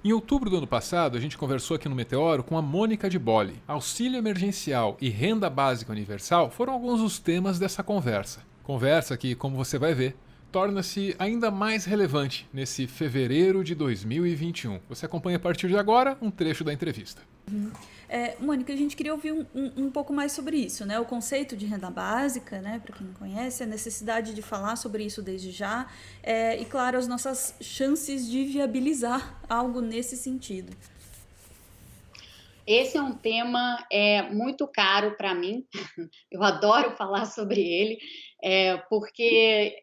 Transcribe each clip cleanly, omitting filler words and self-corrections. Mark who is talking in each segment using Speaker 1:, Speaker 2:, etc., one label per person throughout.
Speaker 1: Em outubro do ano passado, a gente conversou aqui no Meteoro com a Mônica de Bolle. Auxílio emergencial e renda básica universal foram alguns dos temas dessa conversa. Conversa que, como você vai ver, torna-se ainda mais relevante nesse fevereiro de 2021. Você acompanha a partir de agora um trecho da entrevista.
Speaker 2: Mônica, a gente queria ouvir um pouco mais sobre isso, né? O conceito de renda básica, né? Para quem não conhece, a necessidade de falar sobre isso desde já, e claro, as nossas chances de viabilizar algo nesse sentido.
Speaker 3: Esse é um tema muito caro para mim, eu adoro falar sobre ele, porque,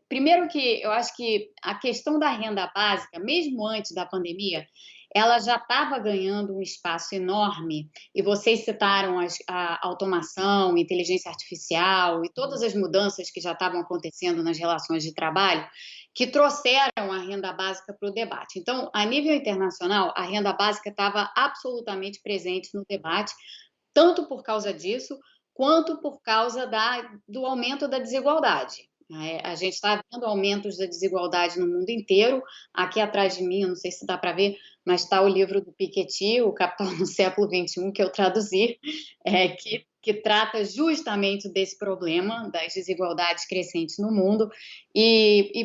Speaker 3: primeiro que eu acho que a questão da renda básica, mesmo antes da pandemia, ela já estava ganhando um espaço enorme, e vocês citaram a automação, inteligência artificial e todas as mudanças que já estavam acontecendo nas relações de trabalho, que trouxeram a renda básica para o debate. Então, a nível internacional, a renda básica estava absolutamente presente no debate, tanto por causa disso, quanto por causa do aumento da desigualdade. A gente está vendo aumentos da desigualdade no mundo inteiro. Aqui atrás de mim, eu não sei se dá para ver, mas está o livro do Piketty, O Capital no Século XXI, que eu traduzi, que trata justamente desse problema das desigualdades crescentes no mundo,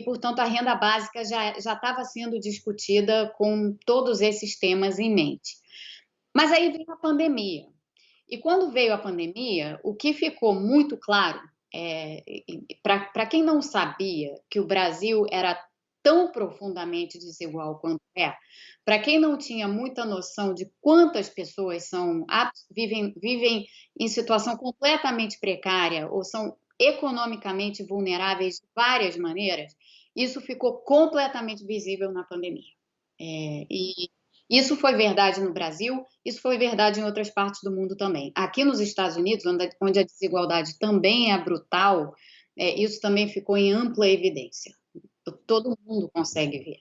Speaker 3: portanto, a renda básica já estava sendo discutida com todos esses temas em mente. Mas aí veio a pandemia. E quando veio a pandemia, o que ficou muito claro, para quem não sabia que o Brasil era tão profundamente desigual quanto para quem não tinha muita noção de quantas pessoas vivem em situação completamente precária ou são economicamente vulneráveis de várias maneiras, isso ficou completamente visível na pandemia. E isso foi verdade no Brasil, isso foi verdade em outras partes do mundo também. Aqui nos Estados Unidos, onde a desigualdade também é brutal, isso também ficou em ampla evidência. Todo mundo consegue ver.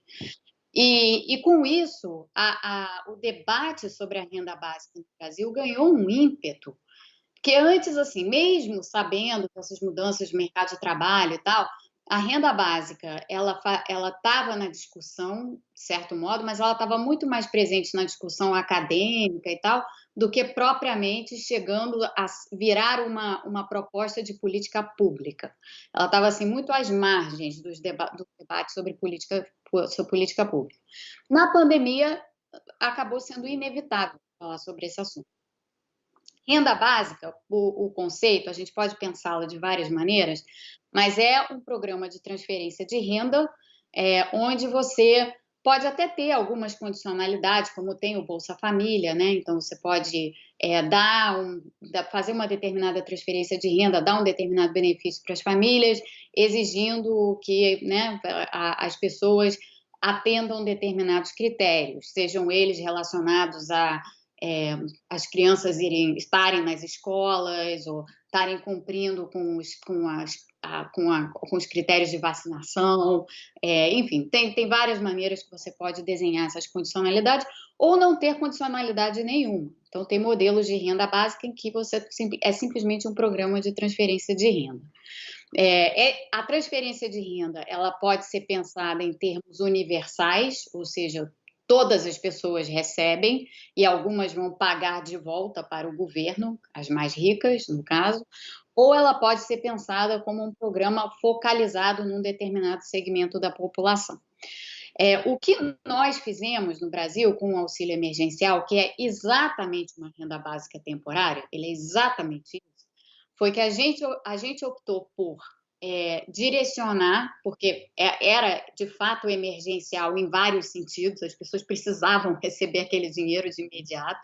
Speaker 3: E com isso, o debate sobre a renda básica no Brasil ganhou um ímpeto, porque antes, assim, mesmo sabendo dessas mudanças no mercado de trabalho e tal, a renda básica, ela estava na discussão, de certo modo, mas ela estava muito mais presente na discussão acadêmica e tal, do que propriamente chegando a virar uma proposta de política pública. Ela estava, assim, muito às margens do debate sobre política pública. Na pandemia, acabou sendo inevitável falar sobre esse assunto. Renda básica, o conceito, a gente pode pensá-lo de várias maneiras, mas é um programa de transferência de renda, onde você pode até ter algumas condicionalidades, como tem o Bolsa Família, né? Então, você pode fazer uma determinada transferência de renda, dar um determinado benefício para as famílias, exigindo que, né, as pessoas atendam determinados critérios, sejam eles relacionados as crianças estarem nas escolas ou estarem cumprindo com os critérios de vacinação, enfim, tem várias maneiras que você pode desenhar essas condicionalidades ou não ter condicionalidade nenhuma. Então, tem modelos de renda básica em que você é simplesmente um programa de transferência de renda. A transferência de renda, ela pode ser pensada em termos universais, ou seja, todas as pessoas recebem e algumas vão pagar de volta para o governo, as mais ricas, no caso, ou ela pode ser pensada como um programa focalizado num determinado segmento da população. O que nós fizemos no Brasil com o auxílio emergencial, que é exatamente uma renda básica temporária, ele é exatamente isso, foi que a gente optou por direcionar, porque era de fato emergencial em vários sentidos, as pessoas precisavam receber aquele dinheiro de imediato,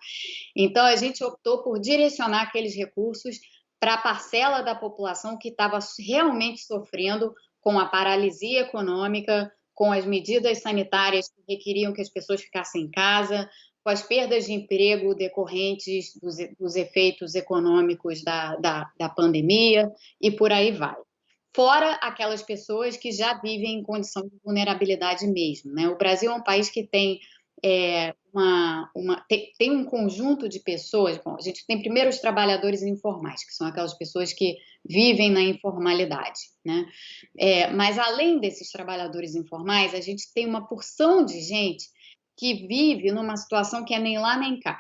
Speaker 3: então a gente optou por direcionar aqueles recursos para a parcela da população que estava realmente sofrendo com a paralisia econômica, com as medidas sanitárias que requeriam que as pessoas ficassem em casa, com as perdas de emprego decorrentes dos efeitos econômicos da pandemia, e por aí vai. Fora aquelas pessoas que já vivem em condição de vulnerabilidade mesmo, né? O Brasil é um país que tem tem um conjunto de pessoas. Bom, a gente tem primeiro os trabalhadores informais, que são aquelas pessoas que vivem na informalidade, né? Mas além desses trabalhadores informais, a gente tem uma porção de gente que vive numa situação que é nem lá nem cá.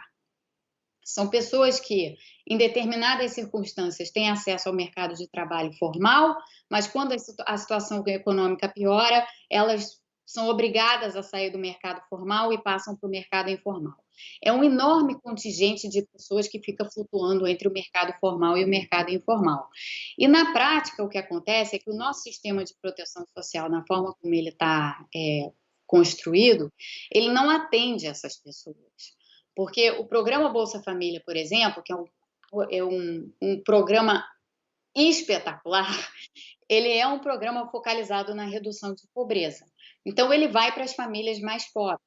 Speaker 3: São pessoas que, em determinadas circunstâncias, têm acesso ao mercado de trabalho formal, mas quando a situação econômica piora, elas são obrigadas a sair do mercado formal e passam para o mercado informal. É um enorme contingente de pessoas que fica flutuando entre o mercado formal e o mercado informal. E, na prática, o que acontece é que o nosso sistema de proteção social, na forma como ele está construído, ele não atende essas pessoas. Porque o programa Bolsa Família, por exemplo, que é um programa espetacular, ele é um programa focalizado na redução de pobreza. Então, ele vai para as famílias mais pobres,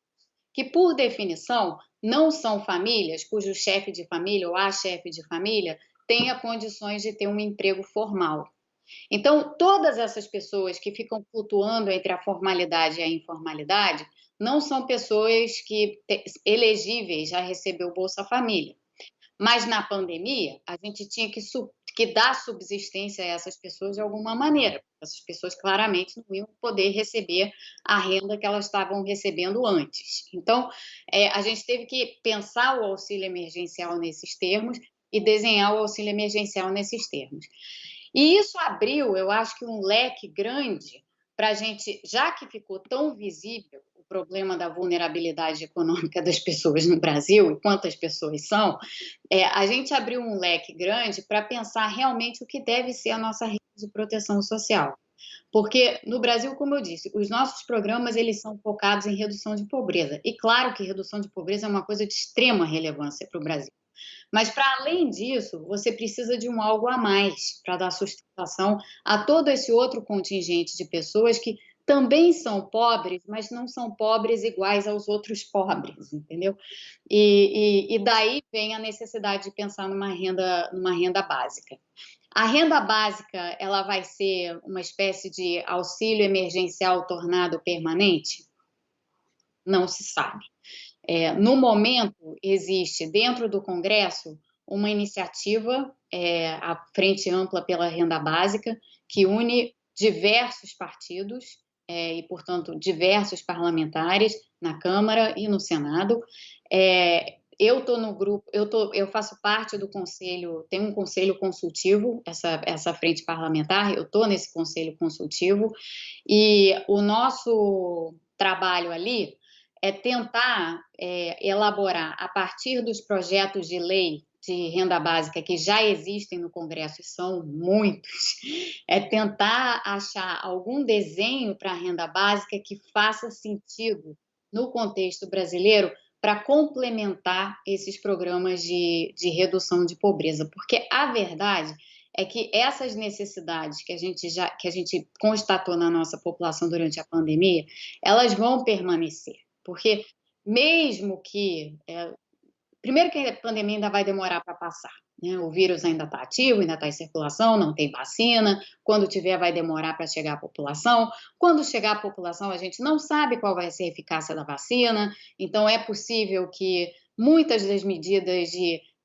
Speaker 3: que, por definição, não são famílias cujo chefe de família ou a chefe de família tenha condições de ter um emprego formal. Então, todas essas pessoas que ficam flutuando entre a formalidade e a informalidade não são pessoas elegíveis a receber o Bolsa Família. Mas na pandemia, a gente tinha que dar subsistência a essas pessoas de alguma maneira. Essas pessoas claramente não iam poder receber a renda que elas estavam recebendo antes. Então, a gente teve que pensar o auxílio emergencial nesses termos e desenhar o auxílio emergencial nesses termos. E isso abriu, eu acho que um leque grande para a gente, já que ficou tão visível o problema da vulnerabilidade econômica das pessoas no Brasil e quantas pessoas são, a gente abriu um leque grande para pensar realmente o que deve ser a nossa rede de proteção social. Porque no Brasil, como eu disse, os nossos programas eles são focados em redução de pobreza. E claro que redução de pobreza é uma coisa de extrema relevância para o Brasil. Mas, para além disso, você precisa de um algo a mais para dar sustentação a todo esse outro contingente de pessoas que também são pobres, mas não são pobres iguais aos outros pobres, entendeu? E daí vem a necessidade de pensar numa renda básica. A renda básica, ela vai ser uma espécie de auxílio emergencial tornado permanente? Não se sabe. No momento, existe dentro do Congresso uma iniciativa, a Frente Ampla pela Renda Básica, que une diversos partidos e, portanto, diversos parlamentares na Câmara e no Senado. Eu estou no grupo, eu faço parte do conselho, tem um conselho consultivo, essa frente parlamentar, eu estou nesse conselho consultivo, e o nosso trabalho ali é tentar elaborar, a partir dos projetos de lei de renda básica que já existem no Congresso, e são muitos, é tentar achar algum desenho para a renda básica que faça sentido no contexto brasileiro para complementar esses programas de redução de pobreza. Porque a verdade é que essas necessidades que a gente constatou na nossa população durante a pandemia, elas vão permanecer. Porque mesmo que... primeiro que a pandemia ainda vai demorar para passar, né? O vírus ainda está ativo, ainda está em circulação, não tem vacina. Quando tiver, vai demorar para chegar à população. Quando chegar à população, a gente não sabe qual vai ser a eficácia da vacina. Então, é possível que muitas das medidas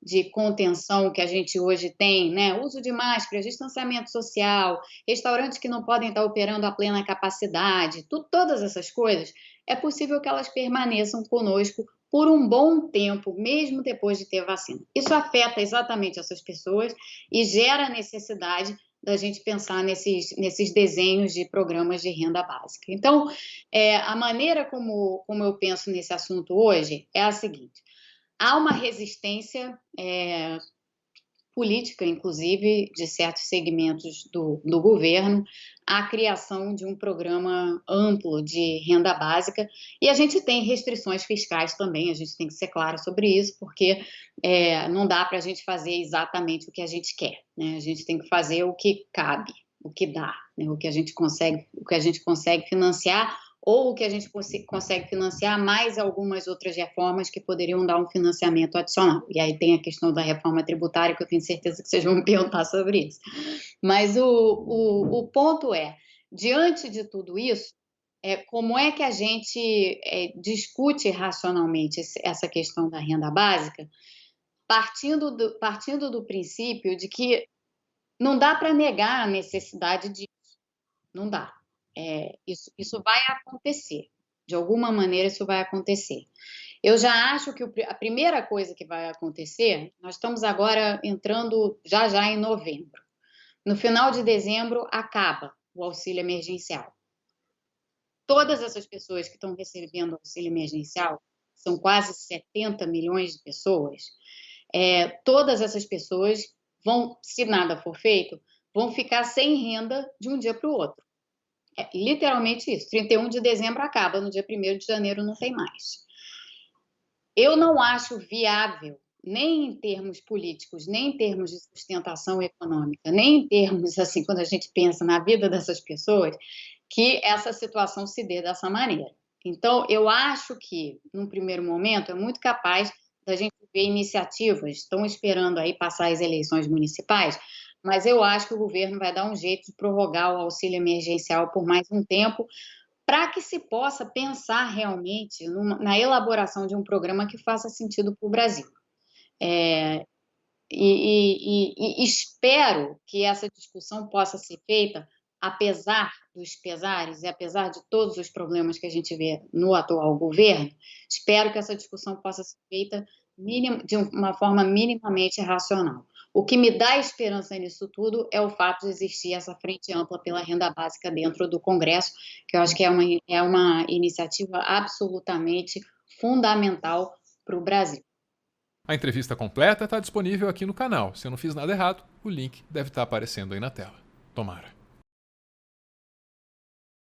Speaker 3: de contenção que a gente hoje tem, né? Uso de máscara, distanciamento social, restaurantes que não podem estar operando a plena capacidade, todas essas coisas, é possível que elas permaneçam conosco por um bom tempo, mesmo depois de ter vacina. Isso afeta exatamente essas pessoas e gera a necessidade da gente pensar nesses desenhos de programas de renda básica. Então, a maneira como eu penso nesse assunto hoje é a seguinte: há uma resistência política, inclusive, de certos segmentos do governo, à criação de um programa amplo de renda básica, e a gente tem restrições fiscais também, a gente tem que ser claro sobre isso, porque não dá para a gente fazer exatamente o que a gente quer, né? A gente tem que fazer o que cabe, o que dá, né? O que a gente consegue financiar, ou o que a gente consegue financiar, mais algumas outras reformas que poderiam dar um financiamento adicional. E aí tem a questão da reforma tributária, que eu tenho certeza que vocês vão me perguntar sobre isso. Mas o ponto é, diante de tudo isso, como é que a gente discute racionalmente essa questão da renda básica, partindo do princípio de que não dá para negar a necessidade disso, não dá. Isso vai acontecer. De alguma maneira isso vai acontecer. Eu já acho que a primeira coisa que vai acontecer, nós estamos agora entrando já em novembro. No final de dezembro acaba o auxílio emergencial. Todas essas pessoas que estão recebendo auxílio emergencial, são quase 70 milhões de pessoas, todas essas pessoas vão, se nada for feito, vão ficar sem renda de um dia para o outro. É literalmente isso. 31 de dezembro acaba, no dia 1º de janeiro não tem mais. Eu não acho viável, nem em termos políticos, nem em termos de sustentação econômica, nem em termos, assim, quando a gente pensa na vida dessas pessoas, que essa situação se dê dessa maneira. Então, eu acho que, num primeiro momento, é muito capaz da gente ver iniciativas, estão esperando aí passar as eleições municipais, mas eu acho que o governo vai dar um jeito de prorrogar o auxílio emergencial por mais um tempo, para que se possa pensar realmente na elaboração de um programa que faça sentido para o Brasil. E espero que essa discussão possa ser feita, apesar dos pesares e apesar de todos os problemas que a gente vê no atual governo, espero que essa discussão possa ser feita de uma forma minimamente racional. O que me dá esperança nisso tudo é o fato de existir essa frente ampla pela renda básica dentro do Congresso, que eu acho que é uma iniciativa absolutamente fundamental para o Brasil.
Speaker 1: A entrevista completa está disponível aqui no canal. Se eu não fiz nada errado, o link deve estar aparecendo aí na tela. Tomara.